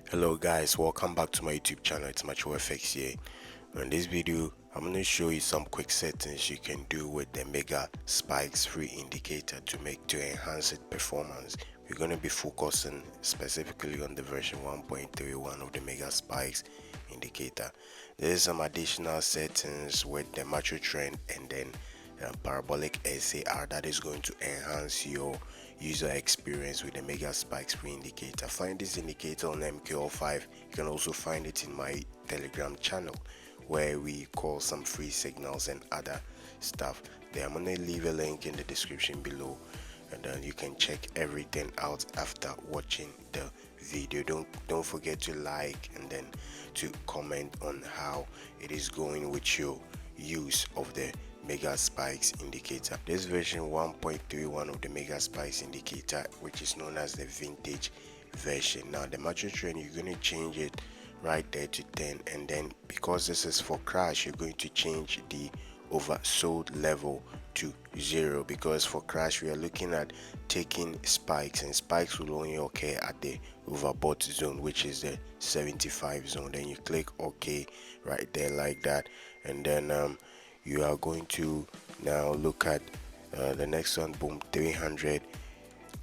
Hello guys, welcome back to my YouTube channel. It's MachoFX here. In this video I'm going to show you some quick settings you can do with the Mega Spikes free indicator to enhance its performance. We're going to be focusing specifically on the version 1.31 of the Mega Spikes indicator. There's some additional settings with the macro trend and then Parabolic SAR that is going to enhance your user experience with the Mega Spikes free indicator. Find this indicator on MQL5. You can also find it in my Telegram channel where we call some free signals and other stuff there. I'm gonna leave a link in the description below, and then you can check everything out after watching the video. Don't forget to like and then to comment on how it is going with your use of the Mega Spikes indicator. This version 1.31 of the Mega Spikes indicator, which is known as the vintage version. Now the macro trend, you're going to change it right there to 10, and then because this is for crash, you're going to change the oversold level to 0, because for crash we are looking at taking spikes, and spikes will only occur at the overbought zone, which is the 75 zone. Then you click OK right there like that, and then you are going to now look at the next one, boom, 300.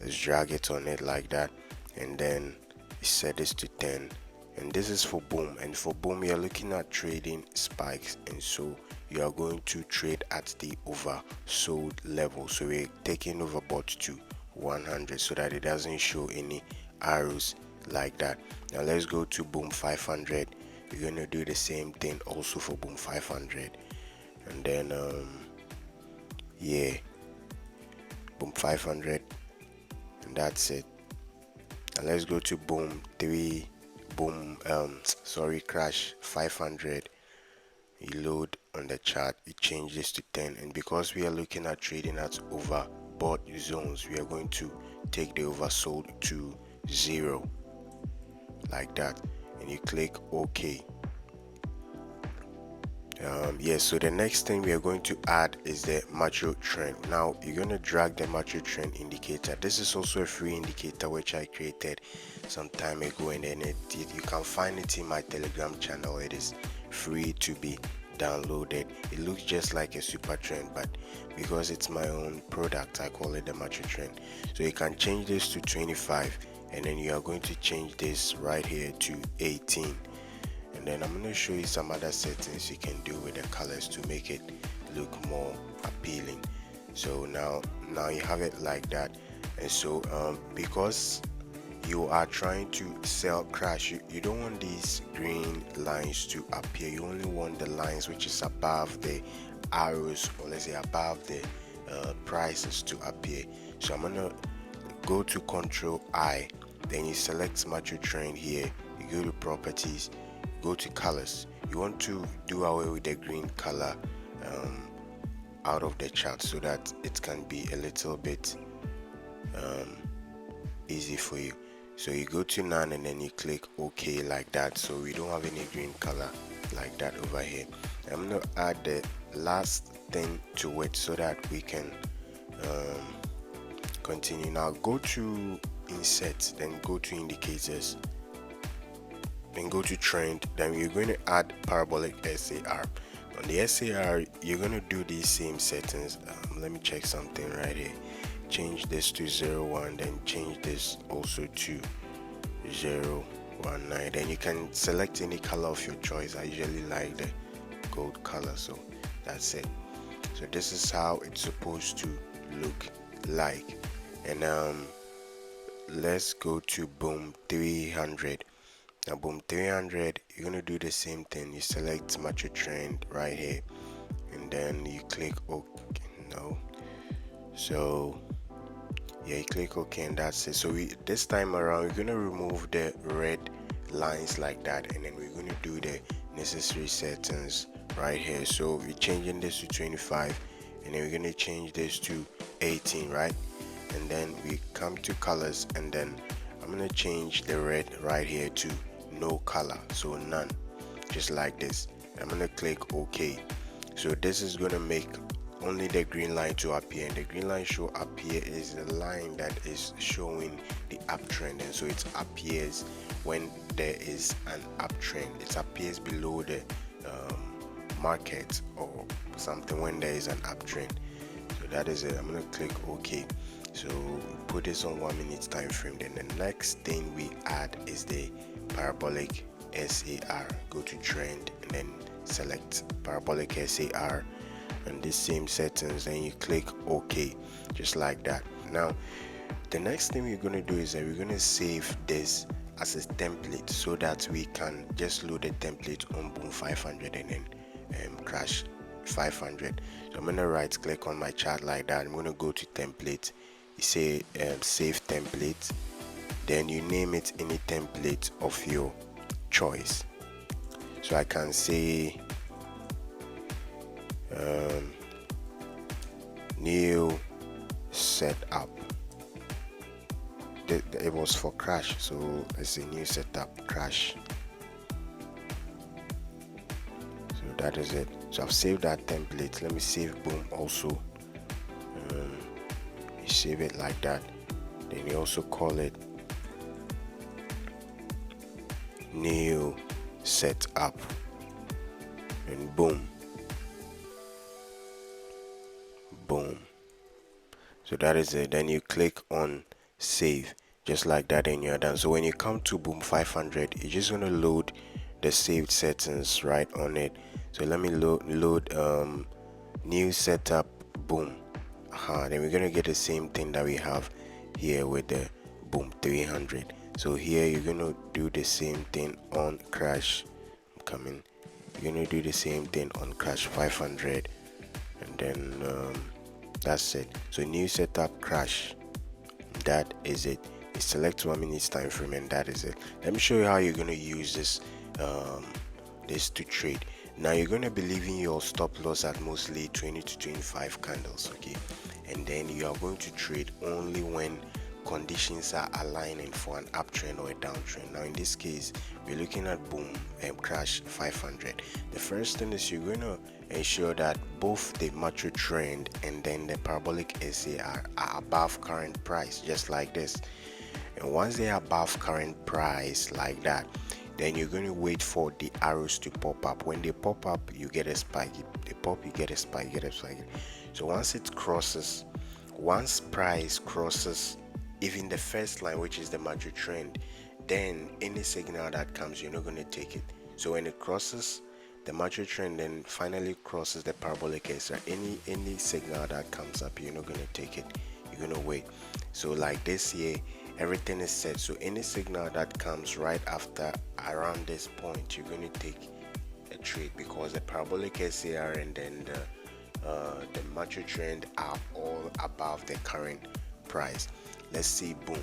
Let's drag it on it like that, and then set this to 10, and this is for boom. And for boom, you're looking at trading spikes, and so you are going to trade at the oversold level. So we're taking overbought to 100 so that it doesn't show any arrows like that. Now let's go to boom 500. You're going to do the same thing also for boom 500, and then yeah, boom 500, and that's it. And let's go to boom crash 500. You load on the chart, you change this to 10, and because we are looking at trading at overbought zones, we are going to take the oversold to 0 like that, and you click OK. Yes, so the next thing we are going to add is the macro trend. Now you're going to drag the macro trend indicator. This is also a free indicator which I created some time ago, and then you can find it in my Telegram channel. It is free to be downloaded. It looks just like a super trend, but because it's my own product, I call it the macro trend. So you can change this to 25, and then you are going to change this right here to 18. And then I'm going to show you some other settings you can do with the colors to make it look more appealing. So now you have it like that. And so because you are trying to sell crash, you don't want these green lines to appear. You only want the lines which is above the arrows, or let's say above the prices, to appear. So I'm gonna go to Control I, then you select macro trend here, you go to properties, go to colors. You want to do away with the green color out of the chart so that it can be a little bit easy for you. So you go to none, and then you click OK like that, so we don't have any green color like that over here. I'm going to add the last thing to it so that we can continue. Now go to insert, then go to indicators, then go to trend, then you're going to add Parabolic SAR. On the SAR, you're going to do these same settings. Let me check something right here. Change this to 01, then change this also to 019. Then you can select any color of your choice. I usually like the gold color, so that's it. So this is how it's supposed to look like. And let's go to boom 300. Now boom 300, you're gonna do the same thing. You select macro trend right here, and then you click OK. No, so yeah, you click OK, and that's it. So this time around, we're gonna remove the red lines like that, and then we're gonna do the necessary settings right here. So we're changing this to 25, and then we're gonna change this to 18, right? And then we come to colors, and then I'm gonna change the red right here to no color, so none, just like this. I'm gonna click OK. So this is gonna make only the green line to appear, and the green line should appear is the line that is showing the uptrend, and so it appears when there is an uptrend. It appears below the market or something when there is an uptrend. So that is it. I'm gonna click OK. So put this on 1 minute time frame. Then the next thing we add is the Parabolic SAR. Go to trend and then select Parabolic SAR and the same settings, then you click OK, just like that. Now the next thing we're going to do is that we're going to save this as a template so that we can just load the template on Boom 500 and then crash 500. So I'm going to right click on my chart like that. I'm going to go to template, you say save template, then you name it any template of your choice. So I can say new setup. It was for crash, so it's a new setup crash. So that is it. So I've saved that template. Let me save Boom also. You save it like that, then you also call it new setup, and boom. So that is it. Then you click on save, just like that, and you're done. So when you come to Boom 500, you're just gonna load the saved settings right on it. So let me load new setup Boom. Then we're gonna get the same thing that we have here with the Boom 300. So here you're gonna do the same thing on crash. You're gonna do the same thing on crash 500, and then that's it. So new setup crash, that is it. You select 1 minute time frame, and that is it. Let me show you how you're going to use this this to trade. Now you're going to be leaving your stop loss at mostly 20 to 25 candles, okay, and then you are going to trade only when conditions are aligning for an uptrend or a downtrend. Now in this case, we're looking at Boom crash 500. The first thing is you're going to ensure that both the macro trend and then the Parabolic SAR are above current price, just like this. And once they are above current price like that, then you're going to wait for the arrows to pop up. When they pop up, you get a spike. They pop, you get a spike, you get a spike. So once price crosses even the first line, which is the macro trend, then any signal that comes, you're not going to take it. So when it crosses the macro trend, then finally crosses the Parabolic SAR, any signal that comes up, you're not going to take it. You're going to wait. So like this here, everything is set. So any signal that comes right after around this point, you're going to take a trade, because the Parabolic SAR and then the macro trend are all above the current price. Let's see Boom.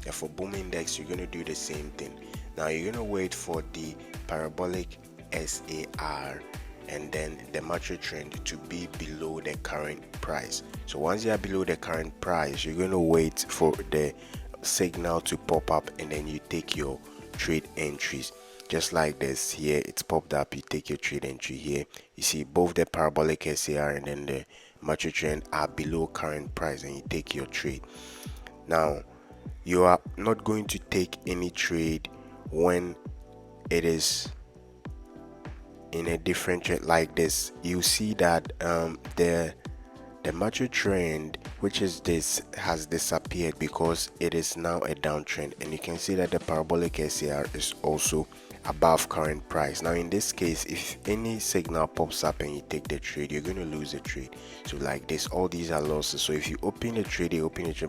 And for Boom index, you're going to do the same thing. Now you're going to wait for the Parabolic SAR and then the macro trend to be below the current price. So once you are below the current price, you're going to wait for the signal to pop up, and then you take your trade entries, just like this. Here it's popped up, you take your trade entry. Here you see both the Parabolic SAR and then the macro trend are below current price, and you take your trade. Now you are not going to take any trade when it is in a different trend like this. You see that the macro trend, which is this, has disappeared because it is now a downtrend, and you can see that the Parabolic SAR is also above current price. Now in this case, if any signal pops up and you take the trade, you're going to lose the trade. So like this, all these are losses. So if you open the trade,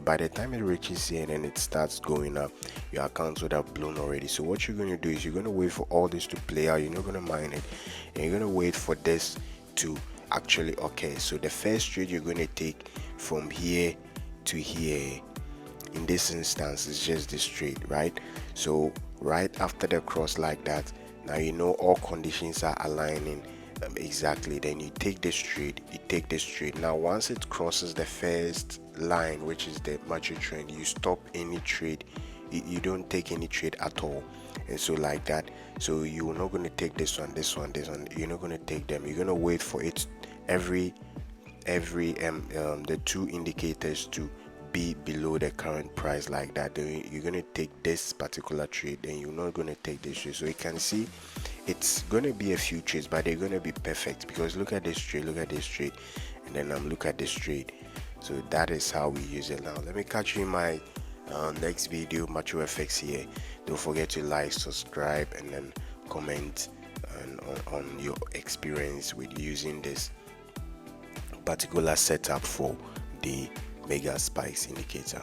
by the time it reaches here and then it starts going up, your account would have blown already. So what you're going to do is you're going to wait for all this to play out. You're not going to mine it, and you're going to wait for this to actually, okay, so the first trade you're going to take from here to here, in this instance, is just this trade, right? So right after the cross like that, now you know all conditions are aligning exactly. Then you take this trade, now once it crosses the first line, which is the macro trend, you stop any trade. You don't take any trade at all. And so like that, so you're not going to take this one, you're not going to take them. You're going to wait for it every every the two indicators to be below the current price like that, then you're going to take this particular trade, then you're not going to take this trade. So you can see it's going to be a few trades, but they're going to be perfect, because look at this trade, look at this trade, and then look at this trade. So that is how we use it. Now let me catch you in my next video. Macho FX here. Don't forget to like, subscribe, and then comment on your experience with using this particular setup for the mega spikes indicator.